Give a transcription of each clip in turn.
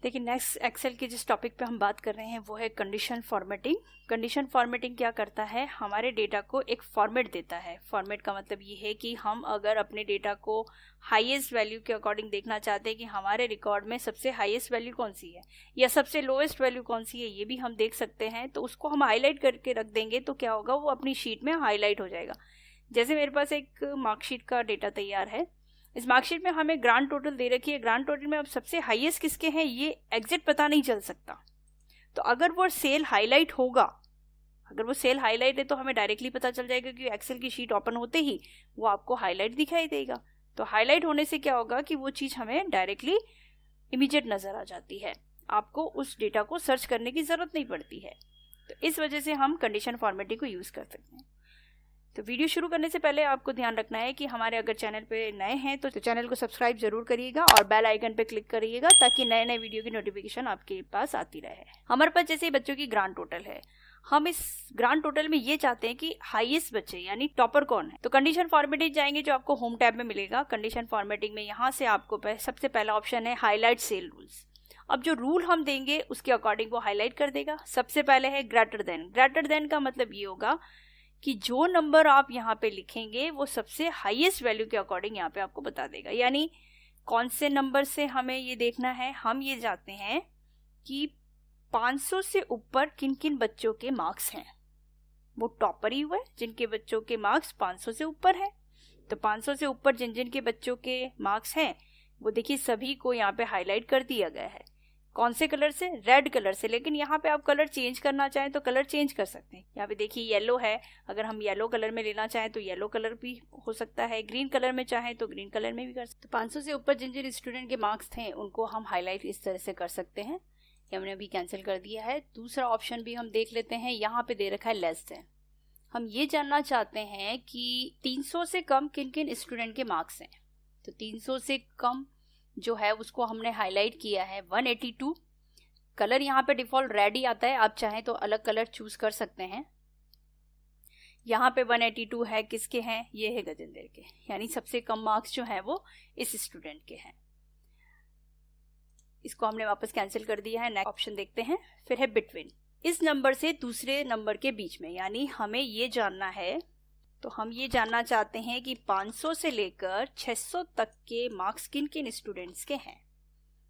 देखिए next Excel के जिस टॉपिक पे हम बात कर रहे हैं वो है कंडीशन फॉर्मेटिंग। कंडीशन फॉर्मेटिंग क्या करता है, हमारे डेटा को एक फॉर्मेट देता है। फॉर्मेट का मतलब ये है कि हम अगर अपने डेटा को हाईएस्ट वैल्यू के अकॉर्डिंग देखना चाहते हैं कि हमारे रिकॉर्ड में सबसे हाईएस्ट वैल्यू कौन सी है या सबसे लोएस्ट वैल्यू कौन सी है, ये भी हम देख सकते हैं। तो उसको हम हाईलाइट करके रख देंगे तो क्या होगा, वो अपनी शीट में हाईलाइट हो जाएगा। जैसे मेरे पास एक मार्कशीट का डेटा तैयार है, इस मार्कशीट में हमें ग्रांड टोटल दे रखी है। ग्रांड टोटल में अब सबसे हाईएस्ट किसके हैं ये एग्जैक्ट पता नहीं चल सकता। तो अगर वो सेल हाईलाइट होगा, अगर वो सेल हाईलाइट है तो हमें डायरेक्टली पता चल जाएगा कि एक्सेल की शीट ओपन होते ही वो आपको हाईलाइट दिखाई देगा। तो हाईलाइट होने से क्या होगा कि वो चीज़ हमें डायरेक्टली इमीडिएट नज़र आ जाती है, आपको उस डेटा को सर्च करने की ज़रूरत नहीं पड़ती है। तो इस वजह से हम कंडीशन फॉर्मेटिंग को यूज़ कर सकते हैं। तो वीडियो शुरू करने से पहले आपको ध्यान रखना है कि हमारे अगर चैनल पे नए हैं तो चैनल को सब्सक्राइब जरूर करिएगा और बेल आइकन पे क्लिक करिएगा ताकि नए नए वीडियो की नोटिफिकेशन आपके पास आती रहे। हमारे पास जैसे बच्चों की ग्रांड टोटल है, हम इस ग्रांड टोटल में ये चाहते हैं कि हाईएस्ट बच्चे यानी टॉपर कौन है। तो कंडीशन फॉर्मेटिंग जाएंगे जो आपको होम टैब में मिलेगा। कंडीशन फॉर्मेटिंग में यहाँ से आपको सबसे पहला ऑप्शन है हाईलाइट सेल रूल्स। अब जो रूल हम देंगे उसके अकॉर्डिंग वो हाईलाइट कर देगा। सबसे पहले है ग्रेटर देन। ग्रेटर देन का मतलब ये होगा कि जो नंबर आप यहाँ पे लिखेंगे वो सबसे हाईएस्ट वैल्यू के अकॉर्डिंग यहाँ पे आपको बता देगा। यानी कौन से नंबर से हमें ये देखना है, हम ये जानते हैं कि 500 से ऊपर किन किन बच्चों के मार्क्स हैं। वो टॉपर ही हुए जिनके बच्चों के मार्क्स 500 से ऊपर है। तो 500 से ऊपर जिन जिन के बच्चों के मार्क्स हैं वो देखिए सभी को यहाँ पे हाईलाइट कर दिया गया है। कौन से कलर से, रेड कलर से। लेकिन यहाँ पे आप कलर चेंज करना चाहें तो कलर चेंज कर सकते हैं। यहाँ पे देखिए येलो है, अगर हम येलो कलर में लेना चाहें तो येलो कलर भी हो सकता है। ग्रीन कलर में चाहें तो ग्रीन कलर में भी कर सकते हैं। 500 से ऊपर जिन जिन स्टूडेंट के मार्क्स थे उनको हम हाईलाइट इस तरह से कर सकते हैं। ये हमने अभी कैंसिल कर दिया है। दूसरा ऑप्शन भी हम देख लेते हैं। यहाँ पे दे रखा है लेस देन। हम ये जानना चाहते हैं कि 300 से कम किन किन स्टूडेंट के मार्क्स हैं। तो 300 से कम जो है उसको हमने हाईलाइट किया है 182। कलर यहाँ पे डिफॉल्ट रेड ही आता है, आप चाहें तो अलग कलर चूज कर सकते हैं। यहाँ पे 182 है, किसके हैं, ये है गजेंद्र के, यानी सबसे कम मार्क्स जो है वो इस स्टूडेंट के हैं। इसको हमने वापस कैंसिल कर दिया है। नेक्स्ट ऑप्शन देखते हैं। फिर है बिटवीन। इस नंबर से दूसरे नंबर के बीच में, यानी हमें ये जानना है, तो हम ये जानना चाहते हैं कि 500 से लेकर 600 तक के मार्क्स किन किन स्टूडेंट्स के हैं।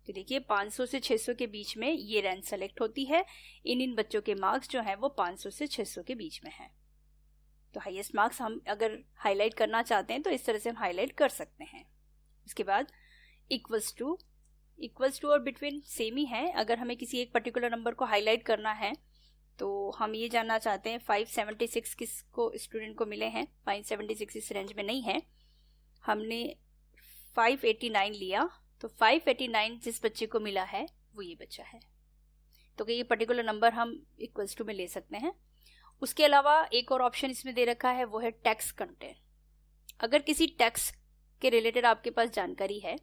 तो देखिए 500 से 600 के बीच में ये रेंज सेलेक्ट होती है। इन बच्चों के मार्क्स जो हैं वो 500 से 600 के बीच में हैं। तो हाईएस्ट मार्क्स हम अगर हाईलाइट करना चाहते हैं तो इस तरह से हम हाईलाइट कर सकते हैं। उसके बाद इक्वल्स टू और बिटवीन सेम ही है। अगर हमें किसी एक पर्टिकुलर नंबर को हाईलाइट करना है तो हम ये जानना चाहते हैं 576 किसको स्टूडेंट को मिले हैं। 576 इस रेंज में नहीं है, हमने 589 लिया। तो 589 जिस बच्चे को मिला है वो ये बच्चा है। तो ये पर्टिकुलर नंबर हम इक्वल्स टू में ले सकते हैं। उसके अलावा एक और ऑप्शन इसमें दे रखा है, वो है टेक्स्ट कंटेंट। अगर किसी टेक्स्ट के रिलेटेड आपके पास जानकारी है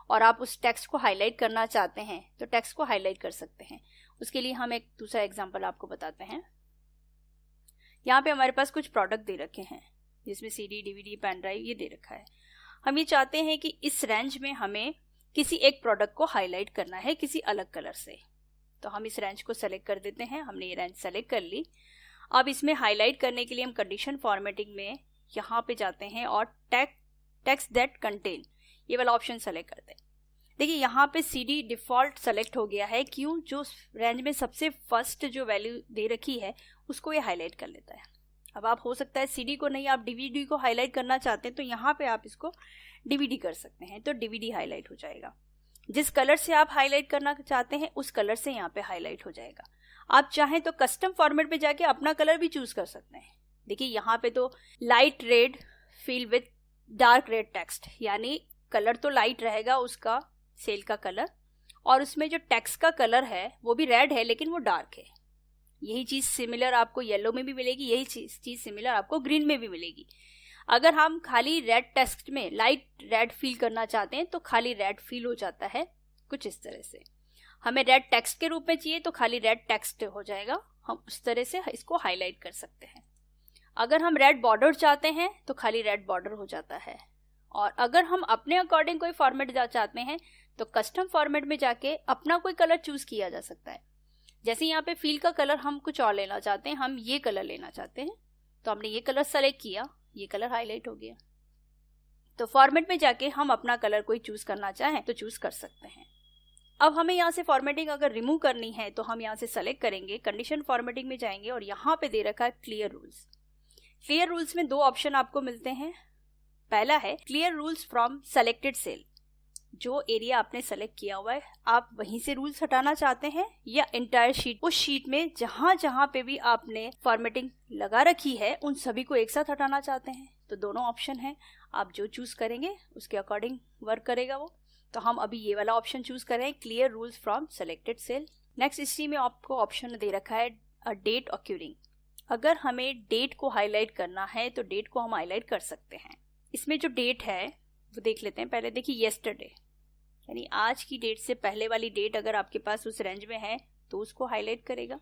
और आप उस टेक्स्ट को हाईलाइट करना चाहते हैं तो टेक्स्ट को हाईलाइट कर सकते हैं। उसके लिए हम एक दूसरा एग्जाम्पल आपको बताते हैं। यहाँ पे हमारे पास कुछ प्रोडक्ट दे रखे हैं जिसमें CD, DVD, पेन ड्राइव ये दे रखा है। हम ये चाहते हैं कि इस रेंज में हमें किसी एक प्रोडक्ट को हाईलाइट करना है किसी अलग कलर से। तो हम इस रेंज को सेलेक्ट कर देते हैं। हमने ये रेंज सेलेक्ट कर ली। अब इसमें हाईलाइट करने के लिए हम कंडीशन फॉर्मेटिंग में यहाँ पे जाते हैं और टेक्स्ट दैट कंटेन ये वाला ऑप्शन सेलेक्ट करते हैं। देखिए यहाँ पे CD डिफॉल्ट सेलेक्ट हो गया है। क्यों, जो रेंज में सबसे फर्स्ट जो वैल्यू दे रखी है उसको ये हाईलाइट कर लेता है। अब आप हो सकता है CD को नहीं, आप DVD को हाईलाइट करना चाहते हैं तो यहाँ पे आप इसको DVD कर सकते हैं। तो DVD हाईलाइट हो जाएगा। जिस कलर से आप हाईलाइट करना चाहते हैं उस कलर से यहाँ पे हाईलाइट हो जाएगा। आप चाहें तो कस्टम फॉर्मेट पे जाके अपना कलर भी चूज कर सकते हैं। देखिए यहाँ पे तो light red fill with dark red text, यानी कलर तो लाइट रहेगा उसका सेल का कलर, और उसमें जो टेक्स्ट का कलर है वो भी रेड है लेकिन वो डार्क है। यही चीज सिमिलर आपको येलो में भी मिलेगी, यही चीज सिमिलर आपको ग्रीन में भी मिलेगी। अगर हम खाली रेड टेक्स्ट में लाइट रेड फील करना चाहते हैं तो खाली रेड फील हो जाता है कुछ इस तरह से। हमें रेड टेक्स्ट के रूप में चाहिए तो खाली रेड टेक्स्ट हो जाएगा, हम उस तरह से इसको हाईलाइट कर सकते हैं। अगर हम रेड बॉर्डर चाहते हैं तो खाली रेड बॉर्डर हो जाता है। और अगर हम अपने अकॉर्डिंग कोई फॉर्मेट चाहते हैं तो कस्टम फॉर्मेट में जाके अपना कोई कलर चूज किया जा सकता है। जैसे यहाँ पे फील का कलर हम कुछ और लेना चाहते हैं, हम ये कलर लेना चाहते हैं, तो हमने ये कलर सेलेक्ट किया, ये कलर हाईलाइट हो गया। तो फॉर्मेट में जाके हम अपना कलर कोई चूज करना चाहें तो चूज कर सकते हैं। अब हमें यहाँ से फॉर्मेटिंग अगर रिमूव करनी है तो हम यहाँ से सेलेक्ट करेंगे, कंडीशन फॉर्मेटिंग में जाएंगे और यहाँ पे दे रखा है क्लियर रूल्स। क्लियर रूल्स में 2 ऑप्शन आपको मिलते हैं। पहला है clear rules from selected cell, जो एरिया आपने सेलेक्ट किया हुआ है आप वहीं से रूल्स हटाना चाहते हैं, या इंटायर शीट, उस शीट में जहां जहां पे भी आपने फॉर्मेटिंग लगा रखी है उन सभी को एक साथ हटाना चाहते हैं। तो दोनों ऑप्शन है, आप जो चूज करेंगे उसके अकॉर्डिंग वर्क करेगा वो। तो हम अभी ये वाला ऑप्शन चूज करें, clear rules from selected cell. Next इसी में आपको ऑप्शन दे रखा है अ डेट ऑक्यूरिंग। अगर हमें डेट को हाईलाइट करना है तो डेट को हम हाईलाइट कर सकते हैं। इसमें जो डेट है वो देख लेते हैं। पहले देखिए येस्टरडे, यानी आज की डेट से पहले वाली डेट अगर आपके पास उस रेंज में है तो उसको हाईलाइट करेगा,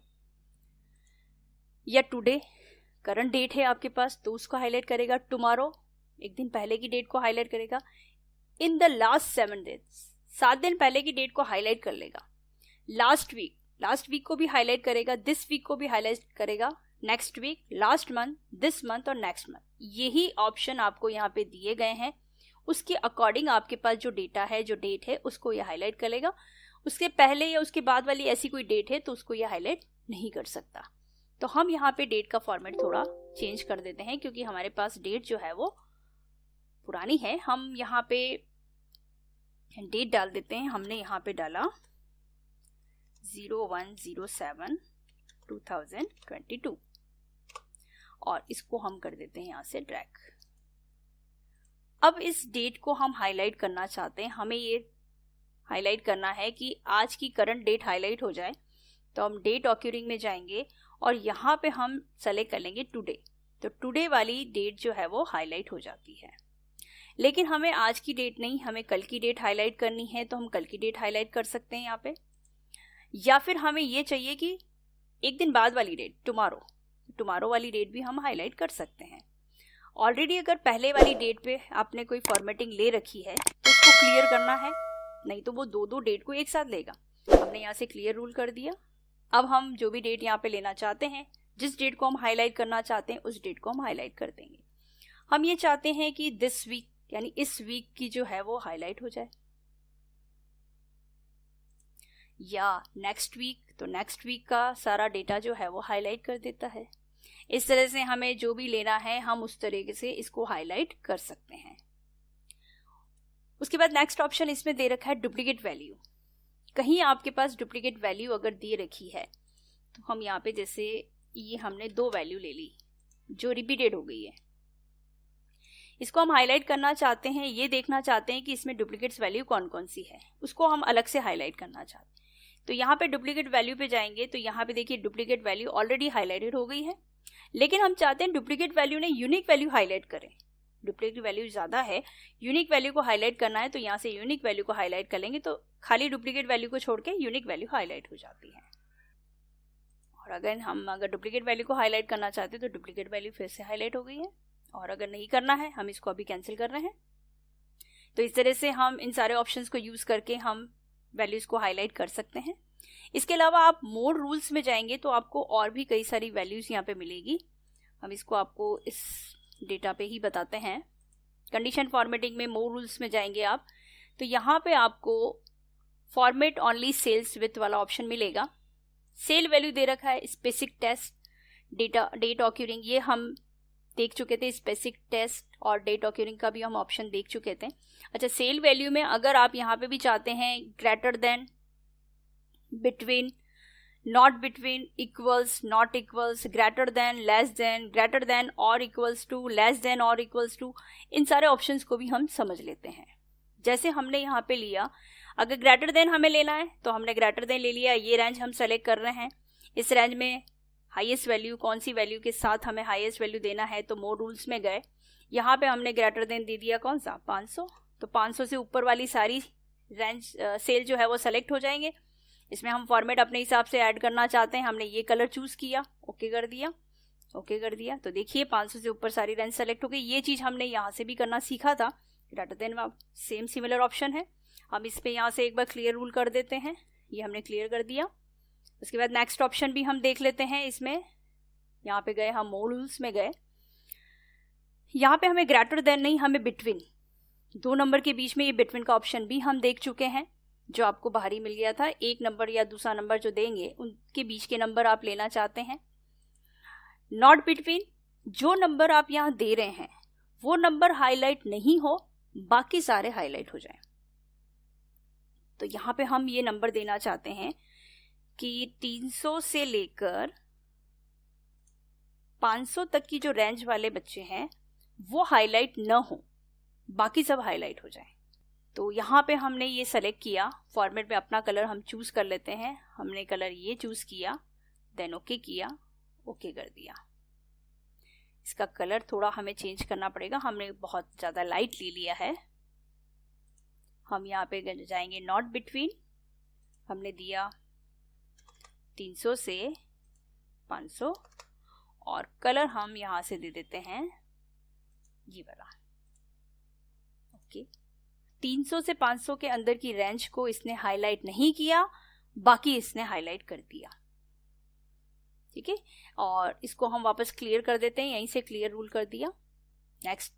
या टुडे करंट डेट है आपके पास तो उसको हाईलाइट करेगा, टुमारो एक दिन पहले की डेट को हाईलाइट करेगा, इन द लास्ट 7 डेज 7 दिन पहले की डेट को हाईलाइट कर लेगा, लास्ट वीक को भी हाईलाइट करेगा, दिस वीक को भी हाईलाइट करेगा, next week, last month, this month और नेक्स्ट मंथ। यही ऑप्शन आपको यहाँ पे दिए गए हैं। उसके अकॉर्डिंग आपके पास जो डेटा है, जो डेट है, उसको ये हाईलाइट करेगा। उसके पहले या उसके बाद वाली ऐसी कोई डेट है तो उसको ये हाईलाइट नहीं कर सकता। तो हम यहाँ पे डेट का फॉर्मेट थोड़ा चेंज कर देते हैं, क्योंकि हमारे पास डेट जो है वो पुरानी है। हम यहाँ पे डेट डाल देते हैं। हमने यहाँ पे डाला 01/07/2022 और इसको हम कर देते हैं यहाँ से ड्रैग। अब इस डेट को हम हाईलाइट करना चाहते हैं, हमें ये हाईलाइट करना है कि आज की करंट डेट हाईलाइट हो जाए। तो हम डेट ऑक्यूरिंग में जाएंगे और यहाँ पे हम सेलेक्ट कर लेंगे टुडे। तो टुडे वाली डेट जो है वो हाईलाइट हो जाती है। लेकिन हमें आज की डेट नहीं, हमें कल की डेट हाईलाइट करनी है तो हम कल की डेट हाईलाइट कर सकते हैं यहाँ पे। या फिर हमें ये चाहिए कि एक दिन बाद वाली डेट, टुमारो वाली डेट भी हम हाईलाइट कर सकते हैं। ऑलरेडी अगर पहले वाली डेट पे आपने कोई फॉर्मेटिंग ले रखी है तो उसको क्लियर करना है, नहीं तो वो 2 डेट को एक साथ लेगा। हमने यहाँ से क्लियर रूल कर दिया। अब हम जो भी डेट यहाँ पे लेना चाहते हैं, जिस डेट को हम हाईलाइट करना चाहते हैं उस डेट को हम हाईलाइट कर देंगे। हम ये चाहते हैं कि दिस वीक, यानी इस वीक की जो है वो हाईलाइट हो जाए, या नेक्स्ट वीक, तो नेक्स्ट वीक का सारा डेटा जो है वो हाईलाइट कर देता है। इस तरह से हमें जो भी लेना है हम उस तरीके से इसको हाईलाइट कर सकते हैं। उसके बाद नेक्स्ट ऑप्शन इसमें दे रखा है डुप्लीकेट वैल्यू। कहीं आपके पास डुप्लीकेट वैल्यू अगर दे रखी है तो हम यहाँ पे, जैसे ये हमने 2 वैल्यू ले ली जो रिपीटेड हो गई है, इसको हम हाईलाइट करना चाहते हैं। ये देखना चाहते हैं कि इसमें डुप्लीकेट्स वैल्यू कौन कौन सी है, उसको हम अलग से हाईलाइट करना चाहते हैं। तो यहाँ पे डुप्लीकेट वैल्यू पे जाएंगे तो यहाँ पे देखिए डुप्लीकेट वैल्यू ऑलरेडी हाईलाइटेड हो गई है, लेकिन हम चाहते हैं डुप्लीकेट वैल्यू ने यूनिक वैल्यू हाईलाइट करें। डुप्लीकेट वैल्यू ज़्यादा है, यूनिक वैल्यू को हाईलाइट करना है, तो यहाँ से यूनिक वैल्यू को हाईलाइट कर लेंगे तो खाली डुप्लीकेट वैल्यू को छोड़ के यूनिक वैल्यू हाईलाइट हो जाती है। और अगर डुप्लीकेट वैल्यू को हाईलाइट करना चाहते हैं तो डुप्लीकेट वैल्यू फिर से हाईलाइट हो गई है। और अगर नहीं करना है, हम इसको अभी कैंसिल कर रहे हैं। तो इस तरह से हम इन सारे ऑप्शंस को यूज़ करके हम वैल्यूज को हाईलाइट कर सकते हैं। इसके अलावा आप मोड रूल्स में जाएंगे तो आपको और भी कई सारी वैल्यूज यहाँ पे मिलेगी। हम इसको आपको इस डेटा पे ही बताते हैं। कंडीशन फॉर्मेटिंग में मोड रूल्स में जाएंगे आप, तो यहाँ पे आपको फॉर्मेट ओनली सेल्स विथ वाला ऑप्शन मिलेगा। सेल वैल्यू दे रखा है स्पेसिफिक टेस्ट, डेट ऑक्यूरिंग, ये हम देख चुके थे। स्पेसिफिक टेस्ट और डेट ऑक्यूरिंग का भी हम ऑप्शन देख चुके थे। अच्छा, सेल वैल्यू में अगर आप यहाँ पे भी चाहते हैं greater than, between, not between, equals, not equals, greater than और इक्वल्स टू, लेस देन और इक्वल्स टू, इन सारे ऑप्शंस को भी हम समझ लेते हैं। जैसे हमने यहाँ पे लिया, अगर ग्रेटर देन हमें लेना है तो हमने ग्रेटर देन ले लिया। ये रेंज हम सेलेक्ट कर रहे हैं। इस रेंज में हाईएस्ट वैल्यू, कौन सी वैल्यू के साथ हमें हाईएस्ट वैल्यू देना है, तो मोड रूल्स में गए। यहाँ पे हमने ग्रेटर देन दे दिया कौन सा, 500। तो 500 से ऊपर वाली सारी रेंज सेल जो है वो सेलेक्ट हो जाएंगे। इसमें हम फॉर्मेट अपने हिसाब से ऐड करना चाहते हैं, हमने ये कलर चूज किया, ओके कर दिया। तो देखिए 500 से ऊपर सारी रेंज सेलेक्ट हो गई। ये चीज़ हमने यहाँ से भी करना सीखा था greater than same similar option है। हम इस पे यहाँ से एक बार क्लियर रूल कर देते हैं, ये हमने क्लियर कर दिया। उसके बाद नेक्स्ट ऑप्शन भी हम देख लेते हैं। इसमें यहाँ पे गए हम, मोर रूल्स में गए, यहाँ पे हमें ग्रेटर देन नहीं, हमें बिटवीन, 2 नंबर के बीच में ये बिटवीन का ऑप्शन भी हम देख चुके हैं, जो आपको बाहर ही मिल गया था। एक नंबर या दूसरा नंबर जो देंगे उनके बीच के नंबर आप लेना चाहते हैं। नॉट बिटवीन, जो नंबर आप यहाँ दे रहे हैं वो नंबर हाईलाइट नहीं हो, बाकी सारे हाईलाइट हो जाएं। तो यहाँ पे हम ये नंबर देना चाहते हैं कि 300 से लेकर 500 तक की जो रेंज वाले बच्चे हैं वो हाईलाइट न हो, बाकी सब हाईलाइट हो जाए। तो यहाँ पे हमने ये सेलेक्ट किया, फॉर्मेट में अपना कलर हम चूज कर लेते हैं। हमने कलर ये चूज किया, देन ओके किया, ओके कर दिया। इसका कलर थोड़ा हमें चेंज करना पड़ेगा, हमने बहुत ज़्यादा लाइट ले लिया है। हम यहाँ पे जाएंगे नॉट बिटवीन, हमने दिया 300 से 500 और कलर हम यहाँ से दे देते हैं ये वाला। ओके, 300 से 500 के अंदर की रेंज को इसने हाईलाइट नहीं किया, बाकी इसने हाईलाइट कर दिया। ठीक है, और इसको हम वापस क्लियर कर देते हैं, यहीं से क्लियर रूल कर दिया। नेक्स्ट,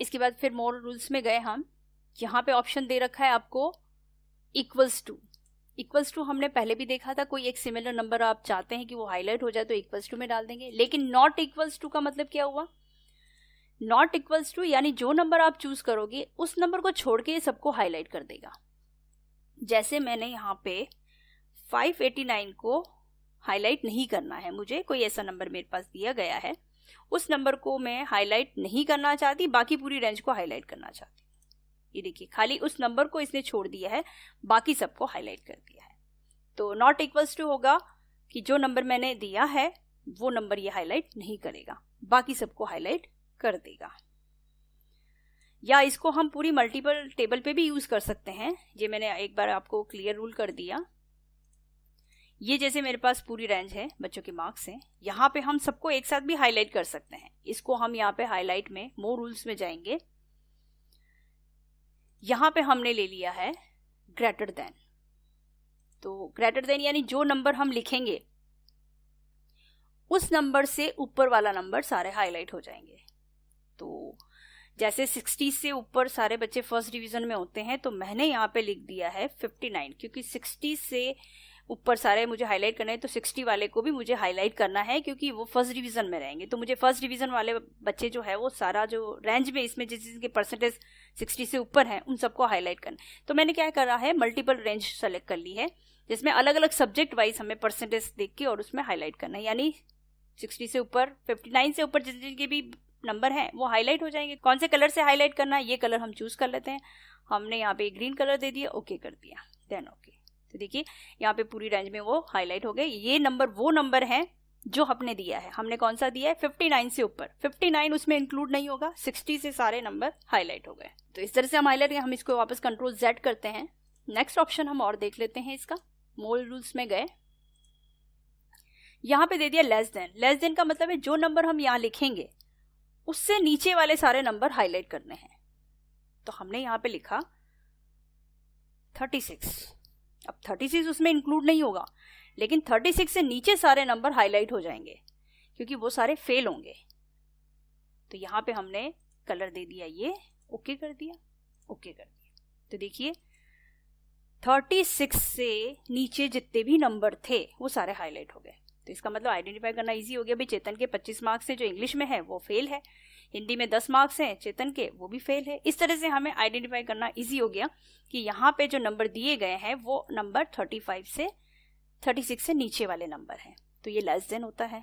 इसके बाद फिर मोर रूल्स में गए हम। यहाँ पे ऑप्शन दे रखा है आपको इक्वल्स टू। इक्वल्स टू हमने पहले भी देखा था, कोई एक सिमिलर नंबर आप चाहते हैं कि वो हाईलाइट हो जाए तो इक्वल्स टू में डाल देंगे। लेकिन नॉट इक्वल्स टू का मतलब क्या हुआ? नॉट इक्वल्स टू यानी जो नंबर आप चूज करोगे उस नंबर को छोड़ के ये सबको हाईलाइट कर देगा। जैसे मैंने यहाँ पे 589 को हाईलाइट नहीं करना है, मुझे कोई ऐसा नंबर मेरे पास दिया गया है, उस नंबर को मैं हाईलाइट नहीं करना चाहती, बाकी पूरी रेंज को हाईलाइट करना चाहती। ये देखिए, खाली उस नंबर को इसने छोड़ दिया है, बाकी सबको हाईलाइट कर दिया है। तो नॉट इक्वल्स टू होगा कि जो नंबर मैंने दिया है वो नंबर ये हाईलाइट नहीं करेगा, बाकी सबको हाईलाइट कर देगा। या इसको हम पूरी मल्टीपल टेबल पे भी यूज कर सकते हैं। ये मैंने एक बार आपको क्लियर रूल कर दिया। ये जैसे मेरे पास पूरी रेंज है, बच्चों के मार्क्स हैं, यहाँ पे हम सबको एक साथ भी हाईलाइट कर सकते हैं। इसको हम यहाँ पे हाईलाइट में मोर रूल्स में जाएंगे। यहाँ पे हमने ले लिया है ग्रेटर देन। तो ग्रेटर देन यानी जो नंबर हम लिखेंगे उस नंबर से ऊपर वाला नंबर सारे हाईलाइट हो जाएंगे। तो जैसे 60 से ऊपर सारे बच्चे फर्स्ट डिवीजन में होते हैं, तो मैंने यहाँ पे लिख दिया है 59, क्योंकि 60 से ऊपर सारे मुझे हाईलाइट करना है, तो 60 वाले को भी मुझे हाईलाइट करना है क्योंकि वो फर्स्ट डिवीजन में रहेंगे। तो मुझे फर्स्ट डिवीजन वाले बच्चे जो है वो सारा जो रेंज में इसमें जिसके परसेंटेज 60 से ऊपर है उन सबको हाईलाइट करना। तो मैंने क्या करा है, मल्टीपल रेंज सेलेक्ट कर ली है, जिसमें अलग अलग सब्जेक्ट वाइज हमें परसेंटेज देख के और उसमें हाईलाइट करना है। यानी 60 से ऊपर, 59 से ऊपर जिनके भी नंबर हैं वो हाईलाइट हो जाएंगे। कौन से कलर से हाईलाइट करना है, ये कलर हम चूज कर लेते हैं। हमने यहाँ पे ग्रीन कलर दे दिया, ओके कर दिया, देन ओके। तो देखिए यहाँ पे पूरी रेंज में वो हाईलाइट हो गए। ये नंबर वो नंबर है जो हमने दिया है। हमने कौन सा दिया है? 59 से ऊपर। 59 उसमें इंक्लूड नहीं होगा, 60 से सारे नंबर हाईलाइट हो गए। तो इस तरह से हम हाईलाइट, हम इसको वापस कंट्रोल Z करते हैं। नेक्स्ट ऑप्शन हम और देख लेते हैं इसका। मोर रूल्स में गए, यहाँ पे दे दिया लेस देन। लेस देन का मतलब है जो नंबर हम यहाँ लिखेंगे उससे नीचे वाले सारे नंबर हाईलाइट करने हैं। तो हमने यहाँ पे लिखा 36। अब 36 उसमें इंक्लूड नहीं होगा, लेकिन 36 से नीचे सारे नंबर हाईलाइट हो जाएंगे क्योंकि वो सारे फेल होंगे। तो यहाँ पे हमने कलर दे दिया ये, ओके कर दिया, ओके कर दिया। तो देखिए 36 से नीचे जितने भी नंबर थे वो सारे हाईलाइट हो गए। तो इसका मतलब आइडेंटिफाई करना इजी हो गया। भाई चेतन के 25 मार्क्स हैं जो इंग्लिश में है वो फेल है, हिंदी में 10 मार्क्स हैं चेतन के वो भी फेल है। इस तरह से हमें आइडेंटिफाई करना इजी हो गया कि यहाँ पे जो नंबर दिए गए हैं वो नंबर 35 से 36 से नीचे वाले नंबर हैं। तो ये लेस देन होता है।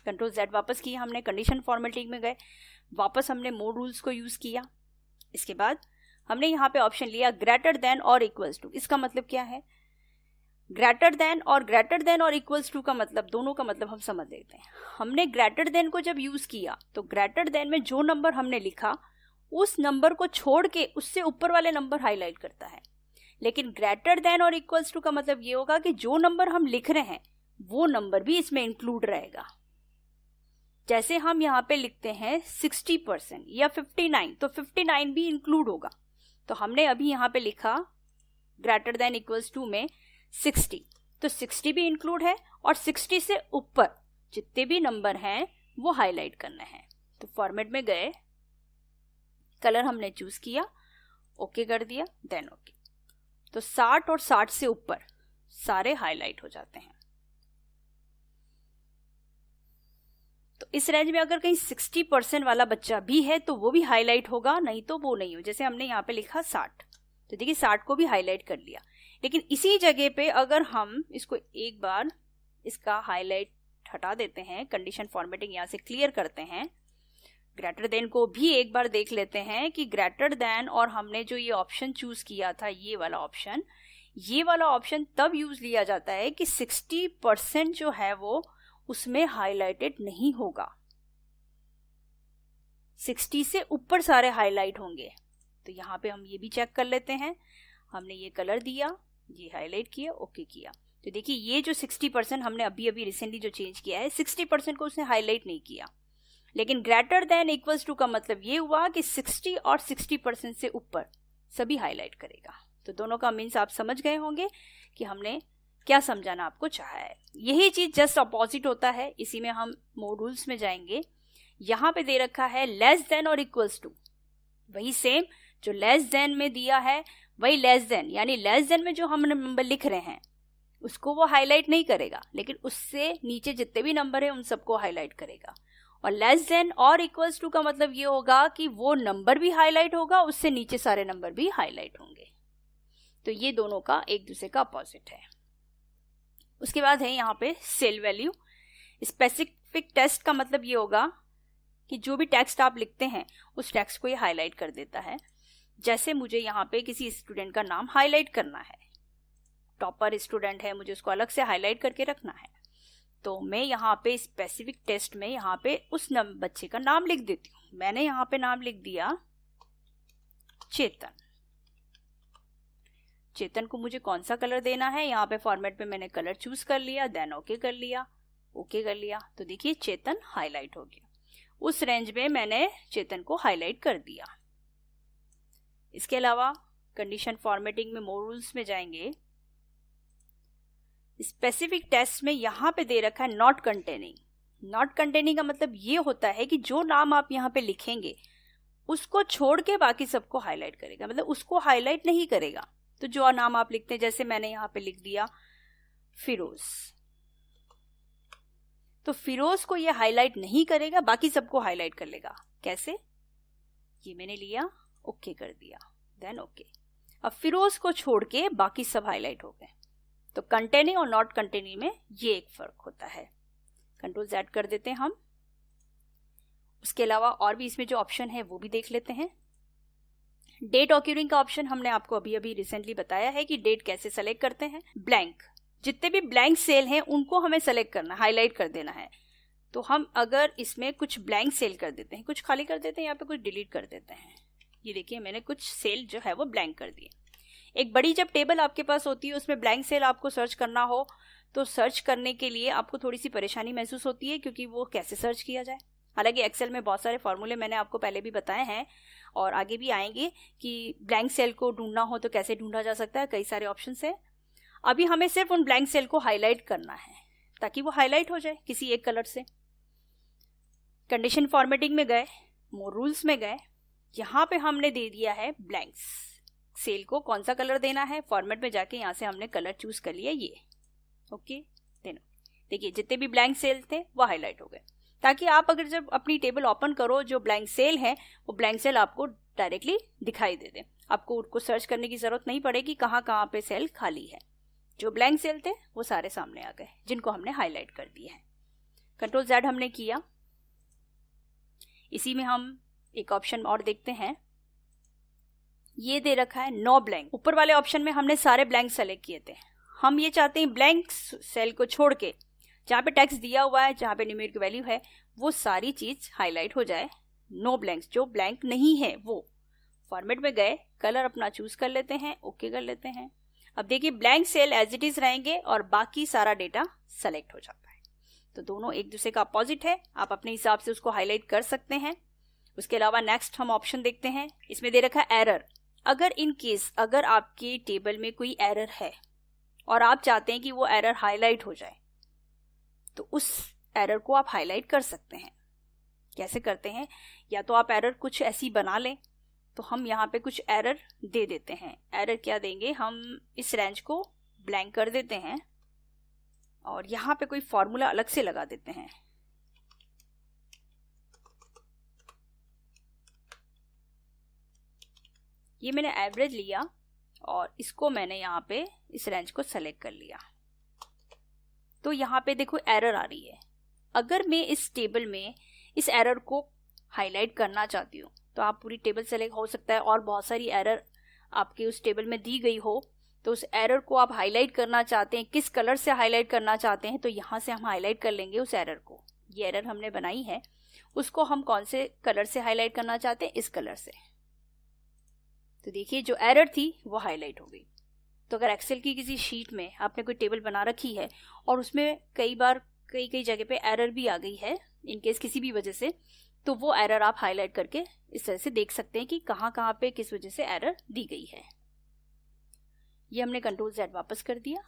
कंट्रोल Z वापस किया हमने, कंडीशन फॉर्मेटिंग में गए, वापस हमने मोर रूल्स को यूज किया। इसके बाद हमने यहाँ पे ऑप्शन लिया ग्रेटर देन और इक्वल्स टू। इसका मतलब क्या है? ग्रेटर देन और इक्वल्स टू का मतलब, दोनों का मतलब हम समझ लेते हैं। हमने ग्रेटर देन को जब यूज किया तो ग्रेटर देन में जो नंबर हमने लिखा उस नंबर को छोड़ के उससे ऊपर वाले नंबर हाईलाइट करता है। लेकिन ग्रेटर देन और इक्वल्स टू का मतलब ये होगा कि जो नंबर हम लिख रहे हैं वो नंबर भी इसमें इंक्लूड रहेगा। जैसे हम यहाँ पे लिखते हैं 60% या 59, तो 59 भी इंक्लूड होगा। तो हमने अभी यहाँ पे लिखा ग्रेटर देन इक्वल्स टू में 60, तो 60 भी इंक्लूड है और 60 से ऊपर जितने भी नंबर हैं वो हाईलाइट करने हैं। तो फॉर्मेट में गए, कलर हमने चूज किया, ओके कर दिया, देन ओके। तो 60 और 60 से ऊपर सारे हाईलाइट हो जाते हैं। तो इस रेंज में अगर कहीं 60% वाला बच्चा भी है तो वो भी हाईलाइट होगा, नहीं तो वो नहीं हो। जैसे हमने यहाँ पे लिखा 60, तो देखिए 60 को भी हाईलाइट कर लिया। लेकिन इसी जगह पे अगर हम इसको एक बार इसका हाईलाइट हटा देते हैं, कंडीशन फॉर्मेटिंग यहाँ से क्लियर करते हैं, ग्रेटर देन को भी एक बार देख लेते हैं कि ग्रेटर देन और हमने जो ये ऑप्शन चूज किया था, ये वाला ऑप्शन तब यूज लिया जाता है कि 60% जो है वो उसमें हाईलाइटेड नहीं होगा, 60 से ऊपर सारे हाईलाइट होंगे। तो यहाँ पे हम ये भी चेक कर लेते हैं, हमने ये कलर दिया, ये हाईलाइट किया, ओके किया। तो देखिए ये जो 60% हमने अभी रिसेंटली जो चेंज किया है, 60% को उसने हाईलाइट नहीं किया। लेकिन ग्रेटर देन इक्वल्स टू का मतलब ये हुआ कि 60 और 60% से ऊपर सभी हाईलाइट करेगा। तो दोनों का मीन्स आप समझ गए होंगे कि हमने क्या समझाना आपको चाहा है। यही चीज जस्ट अपोजिट होता है, इसी में हम मोर रूल्स में जाएंगे। यहाँ पे दे रखा है लेस देन और इक्वल्स टू, वही सेम जो लेस देन में दिया है वही लेस देन, यानी लेस देन में जो हम नंबर लिख रहे हैं उसको वो हाईलाइट नहीं करेगा, लेकिन उससे नीचे जितने भी नंबर है उन सबको हाईलाइट करेगा। और लेस देन और इक्वल्स टू का मतलब ये होगा कि वो नंबर भी हाईलाइट होगा, उससे नीचे सारे नंबर भी हाईलाइट होंगे। तो ये दोनों का एक दूसरे का अपोजिट है। उसके बाद है यहाँ पे सेल वैल्यू। स्पेसिफिक टेक्स्ट का मतलब ये होगा कि जो भी टेक्स्ट आप लिखते हैं उस टेक्स्ट को ये हाईलाइट कर देता है। जैसे मुझे यहाँ पे किसी स्टूडेंट का नाम हाईलाइट करना है, टॉपर स्टूडेंट है, मुझे उसको अलग से हाईलाइट करके रखना है, तो मैं यहाँ पे स्पेसिफिक टेस्ट में यहाँ पे उस बच्चे का नाम लिख देती हूँ। मैंने यहाँ पे नाम लिख दिया चेतन। चेतन को मुझे कौन सा कलर देना है, यहाँ पे फॉर्मेट पे मैंने कलर चूज कर लिया, देन ओके कर लिया, ओके कर लिया। तो देखिए चेतन हाईलाइट हो गया। उस रेंज में मैंने चेतन को हाईलाइट कर दिया। इसके अलावा कंडीशन फॉर्मेटिंग में मोर रूल्स में जाएंगे। स्पेसिफिक टेस्ट में यहाँ पे दे रखा है नॉट कंटेनिंग। नॉट कंटेनिंग का मतलब ये होता है कि जो नाम आप यहाँ पे लिखेंगे उसको छोड़ के बाकी सबको हाईलाइट करेगा, मतलब उसको हाईलाइट नहीं करेगा। तो जो नाम आप लिखते हैं, जैसे मैंने यहाँ पे लिख दिया फिरोज, तो फिरोज को ये हाईलाइट नहीं करेगा, बाकी सबको हाईलाइट कर लेगा। कैसे? ये मैंने लिया, ओके कर दिया, देन ओके। अब फिरोज को छोड़ के बाकी सब हाईलाइट हो गए। तो कंटेनिंग और नॉट कंटेनिंग में ये एक फर्क होता है। कंट्रोल Z कर देते हैं हम। उसके अलावा और भी इसमें जो ऑप्शन है वो भी देख लेते हैं। डेट ऑक्यूरिंग का ऑप्शन हमने आपको अभी रिसेंटली बताया है कि डेट कैसे सेलेक्ट करते हैं। ब्लैंक, जितने भी ब्लैंक सेल हैं उनको हमें सेलेक्ट करना, हाईलाइट कर देना है। तो हम अगर इसमें कुछ ब्लैंक सेल कर देते हैं, कुछ खाली कर देते हैं, यहाँ पे कुछ डिलीट कर देते हैं। ये देखिए मैंने कुछ सेल जो है वो ब्लैंक कर दिए। एक बड़ी जब टेबल आपके पास होती है उसमें ब्लैंक सेल आपको सर्च करना हो तो सर्च करने के लिए आपको थोड़ी सी परेशानी महसूस होती है, क्योंकि वो कैसे सर्च किया जाए। हालांकि एक्सेल में बहुत सारे फॉर्मूले मैंने आपको पहले भी बताए हैं और आगे भी आएंगे कि ब्लैंक सेल को ढूंढना हो तो कैसे ढूंढा जा सकता है, कई सारे ऑप्शन है। अभी हमें सिर्फ उन ब्लैंक सेल को हाईलाइट करना है ताकि वो हाईलाइट हो जाए किसी एक कलर से। कंडीशन फॉर्मेटिंग में गए, मोर रूल्स में गए, यहाँ पे हमने दे दिया है ब्लैंक्स। सेल को कौन सा कलर देना है, फॉर्मेट में जाके यहाँ से हमने कलर चूज कर लिया, ये ओके देना। देखिए जितने भी ब्लैंक सेल थे वो हाईलाइट हो गए, ताकि आप अगर जब अपनी टेबल ओपन करो जो ब्लैंक सेल है वो ब्लैंक सेल आपको डायरेक्टली दिखाई दे दे। आपको उनको सर्च करने की जरूरत नहीं पड़ेगी कहाँ कहाँ पे सेल खाली है। जो ब्लैंक सेल थे वो सारे सामने आ गए जिनको हमने हाईलाइट कर दिए हैं। कंट्रोल Z हमने किया। इसी में हम एक ऑप्शन और देखते हैं, ये दे रखा है नो ब्लैंक। ऊपर वाले ऑप्शन में हमने सारे ब्लैंक सेलेक्ट किए थे। हम ये चाहते हैं ब्लैंक सेल को छोड़ के जहाँ पे टेक्स्ट दिया हुआ है, जहाँ पे न्यूमेरिक वैल्यू है, वो सारी चीज हाईलाइट हो जाए। नो ब्लैंक्स, जो ब्लैंक नहीं है वो। फॉर्मेट में गए, कलर अपना चूज कर लेते हैं, ओके कर लेते हैं। अब देखिए blank cell as it is रहेंगे और बाकी सारा डेटा सेलेक्ट हो जाता है। तो दोनों एक दूसरे का अपोजिट है, आप अपने हिसाब से उसको हाईलाइट कर सकते हैं। उसके अलावा नेक्स्ट हम ऑप्शन देखते हैं, इसमें दे रखा है एरर। अगर इन केस अगर आपके टेबल में कोई एरर है और आप चाहते हैं कि वो एरर हाईलाइट हो जाए, तो उस एरर को आप हाईलाइट कर सकते हैं। कैसे करते हैं, या तो आप एरर कुछ ऐसी बना लें, तो हम यहाँ पे कुछ एरर दे देते हैं। एरर क्या देंगे, हम इस रेंज को ब्लैंक कर देते हैं और यहाँ पे कोई फॉर्मूला अलग से लगा देते हैं। ये मैंने एवरेज लिया और इसको मैंने यहाँ पे इस रेंज को सेलेक्ट कर लिया। तो यहाँ पे देखो एरर आ रही है। अगर मैं इस टेबल में इस एरर को हाईलाइट करना चाहती हूँ, तो आप पूरी टेबल सेलेक्ट हो सकता है और बहुत सारी एरर आपके उस टेबल में दी गई हो, तो उस एरर को आप हाईलाइट करना चाहते हैं, किस कलर से हाईलाइट करना चाहते हैं, तो यहाँ से हम हाईलाइट कर लेंगे उस एरर को। ये एरर हमने बनाई है, उसको हम कौन से कलर से हाईलाइट करना चाहते हैं, इस कलर से। तो देखिए जो एरर थी वो हाईलाइट हो गई। तो अगर एक्सेल की किसी शीट में आपने कोई टेबल बना रखी है और उसमें कई बार कई जगह पे एरर भी आ गई है इनकेस किसी भी वजह से, तो वो एरर आप हाईलाइट करके इस तरह से देख सकते हैं कि कहाँ कहाँ पे किस वजह से एरर दी गई है। ये हमने कंट्रोल Z वापस कर दिया।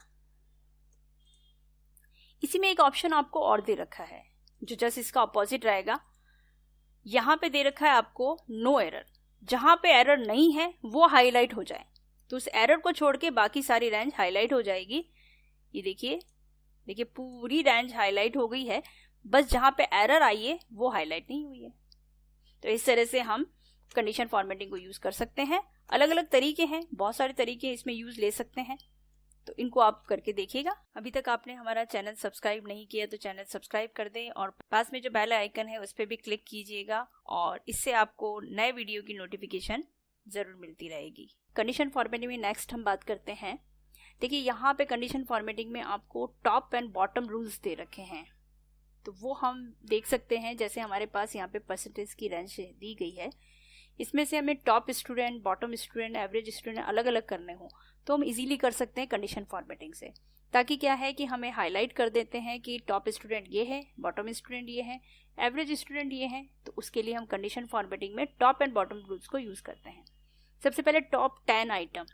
इसी में एक ऑप्शन आपको और दे रखा है जो जस्ट इसका अपोजिट रहेगा। यहाँ पे दे रखा है आपको नो एरर, जहां पे एरर नहीं है वो हाईलाइट हो जाए, तो उस एरर को छोड़ के बाकी सारी रेंज हाईलाइट हो जाएगी। ये देखिए पूरी रेंज हाईलाइट हो गई है, बस जहां पे एरर आई है वो हाईलाइट नहीं हुई है। तो इस तरह से हम कंडीशन फॉर्मेटिंग को यूज कर सकते हैं। अलग अलग तरीके हैं, बहुत सारे तरीके इसमें यूज ले सकते हैं, तो इनको आप करके देखिएगा। अभी तक आपने हमारा चैनल सब्सक्राइब नहीं किया तो चैनल सब्सक्राइब कर दें और पास में जो बेल आइकन है उस पर भी क्लिक कीजिएगा, और इससे आपको नए वीडियो की नोटिफिकेशन जरूर मिलती रहेगी। कंडीशन फॉर्मेटिंग में नेक्स्ट हम बात करते हैं। देखिए यहाँ पे कंडीशन फॉर्मेटिंग में आपको टॉप एंड बॉटम रूल्स दे रखे हैं, तो वो हम देख सकते हैं। जैसे हमारे पास यहाँ पे परसेंटेज की रेंज दी गई है, इसमें से हमें top student, bottom student, average student अलग अलग करने हो तो हम इजीली कर सकते हैं कंडीशन फॉर्मेटिंग से। ताकि क्या है कि हमें हाईलाइट कर देते हैं कि टॉप स्टूडेंट ये है, बॉटम स्टूडेंट ये है, एवरेज स्टूडेंट ये है, तो उसके लिए हम कंडीशन फॉर्मेटिंग में टॉप एंड बॉटम रूल्स को यूज करते हैं। सबसे पहले टॉप 10 आइटम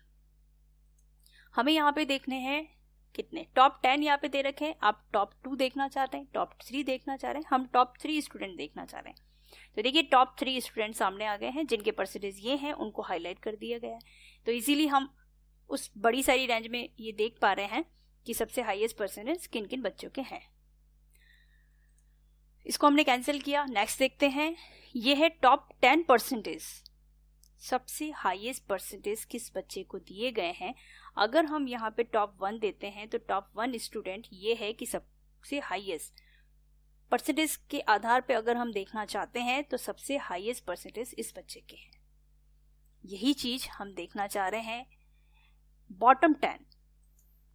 हमें यहाँ पे देखने हैं। कितने टॉप 10 यहाँ पे दे रखे हैं। आप टॉप 2 देखना चाहते हैं, टॉप 3 देखना चाह रहे हैं, हम टॉप 3 स्टूडेंट देखना चाह रहे हैं। तो देखिए टॉप 3 स्टूडेंट सामने आ गए हैं, जिनके परसेंटेज ये हैं उनको हाईलाइट कर दिया गया है। तो इजीली हम उस बड़ी सारी रेंज में ये देख पा रहे हैं कि सबसे हाईएस्ट परसेंटेज किन किन बच्चों के हैं। इसको हमने कैंसिल किया। नेक्स्ट देखते हैं, ये है टॉप 10 परसेंटेज, सबसे हाईएस्ट परसेंटेज किस बच्चे को दिए गए हैं। अगर हम यहाँ पे टॉप 1 देते हैं तो टॉप 1 स्टूडेंट ये है कि सबसे हाईएस्ट परसेंटेज के आधार पे अगर हम देखना चाहते हैं तो सबसे हाईएस्ट परसेंटेज इस बच्चे के हैं। यही चीज हम देखना चाह रहे हैं बॉटम 10,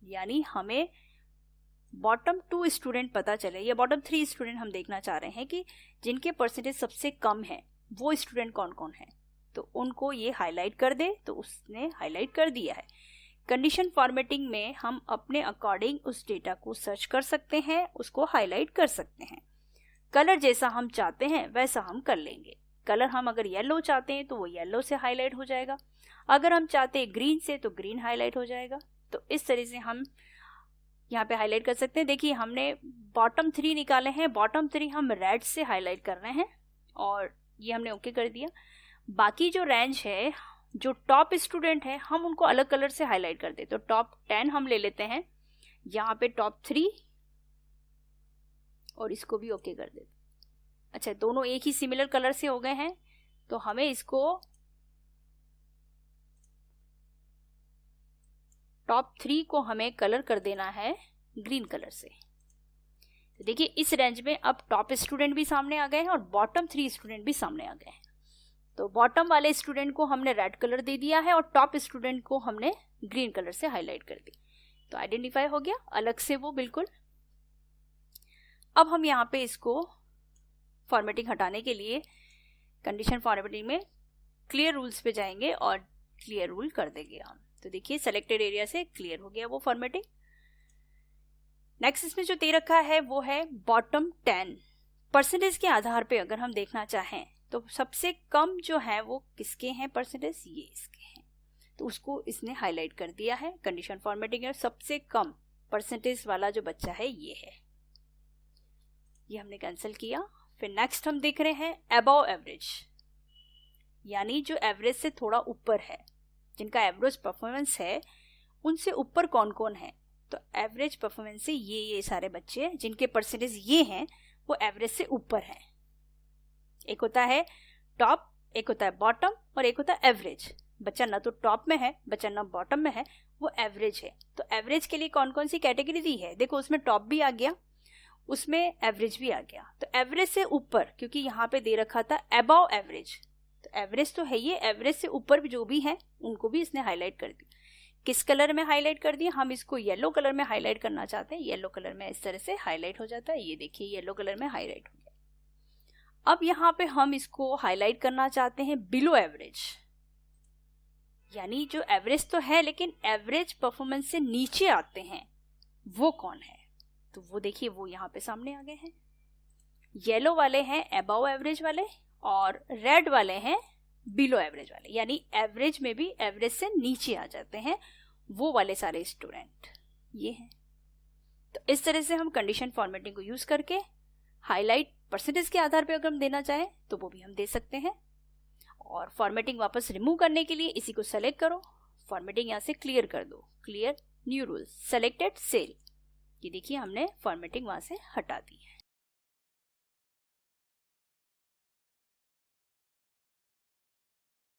यानी हमें बॉटम 2 स्टूडेंट पता चले या बॉटम 3 स्टूडेंट हम देखना चाह रहे हैं कि जिनके परसेंटेज सबसे कम है वो स्टूडेंट कौन कौन है, तो उनको ये हाईलाइट कर दे। तो उसने हाईलाइट कर दिया है। कंडीशन फॉर्मेटिंग में हम अपने अकॉर्डिंग उस डेटा को सर्च कर सकते हैं, उसको हाईलाइट कर सकते हैं। कलर जैसा हम चाहते हैं वैसा हम कर लेंगे। कलर हम अगर येलो चाहते हैं तो वो येलो से हाईलाइट हो जाएगा, अगर हम चाहते हैं ग्रीन से तो ग्रीन हाईलाइट हो जाएगा। तो इस तरह से हम यहाँ पे हाईलाइट कर सकते हैं। देखिए हमने बॉटम 3 निकाले हैं, बॉटम 3 हम रेड से हाईलाइट कर रहे हैं और ये हमने ओके कर दिया। बाकी जो रेंज है, जो टॉप स्टूडेंट है, हम उनको अलग कलर से हाईलाइट कर दे। तो टॉप 10 हम ले लेते हैं, यहाँ पे टॉप 3 और इसको भी ओके कर देते। अच्छा, दोनों एक ही सिमिलर कलर से हो गए हैं, तो हमें इसको टॉप 3 को हमें कलर कर देना है ग्रीन कलर से। तो देखिए इस रेंज में अब टॉप स्टूडेंट भी सामने आ गए हैं और बॉटम 3 स्टूडेंट भी सामने आ गए हैं। तो बॉटम वाले स्टूडेंट को हमने रेड कलर दे दिया है और टॉप स्टूडेंट को हमने ग्रीन कलर से हाईलाइट कर दी। तो आइडेंटिफाई हो गया अलग से वो बिल्कुल। अब हम यहाँ पे इसको फॉर्मेटिंग हटाने के लिए कंडीशन फॉर्मेटिंग में क्लियर रूल्स पे जाएंगे और क्लियर रूल कर देंगे हम। तो देखिए सेलेक्टेड एरिया से क्लियर हो गया वो फॉर्मेटिंग। नेक्स्ट इसमें जो दे रखा है वो है बॉटम 10। परसेंटेज के आधार पे अगर हम देखना चाहें तो सबसे कम जो है वो किसके हैं परसेंटेज, ये इसके हैं, तो उसको इसने हाईलाइट कर दिया है। कंडीशन फॉर्मेटिंग है, सबसे कम परसेंटेज वाला जो बच्चा है ये है, ये हमने कैंसिल किया। फिर नेक्स्ट हम देख रहे हैं अबव एवरेज, यानी जो एवरेज से थोड़ा ऊपर है, जिनका एवरेज परफॉर्मेंस है उनसे ऊपर कौन कौन है, तो एवरेज परफॉर्मेंस से ये सारे बच्चे जिनके परसेंटेज ये हैं वो एवरेज से ऊपर हैं। एक होता है टॉप, एक होता है बॉटम और एक होता है एवरेज। बच्चा ना तो टॉप में है, बच्चा ना बॉटम में है, वो एवरेज है। तो एवरेज के लिए कौन कौन सी कैटेगरी दी है, देखो उसमें टॉप भी आ गया, उसमें एवरेज भी आ गया। तो एवरेज से ऊपर, क्योंकि यहाँ पे दे रखा था अबव एवरेज, तो एवरेज तो है, ये एवरेज से ऊपर जो भी है उनको भी इसने हाईलाइट कर दिया। किस कलर में हाईलाइट कर दिया, हम इसको येलो कलर में हाईलाइट करना चाहते हैं। येलो कलर में इस तरह से हाईलाइट हो जाता है, ये देखिए येलो कलर में हाईलाइट हो गया। अब यहाँ पे हम इसको हाईलाइट करना चाहते हैं बिलो एवरेज, यानी जो एवरेज तो है लेकिन एवरेज परफॉर्मेंस से नीचे आते हैं वो कौन है, तो वो देखिए वो यहाँ पे सामने आ गए हैं। येलो वाले हैं अबव एवरेज वाले और रेड वाले हैं बिलो एवरेज वाले, यानी एवरेज में भी एवरेज से नीचे आ जाते हैं वो वाले सारे स्टूडेंट ये हैं। तो इस तरह से हम कंडीशन फॉर्मेटिंग को यूज करके हाईलाइट परसेंटेज के आधार पर अगर हम देना चाहें तो वो भी हम दे सकते हैं। और फॉर्मेटिंग वापस रिमूव करने के लिए इसी को सेलेक्ट करो, फॉर्मेटिंग यहाँ से क्लियर कर दो, clear new rule selected cell, ये देखिए हमने फॉर्मेटिंग वहां से हटा दी है।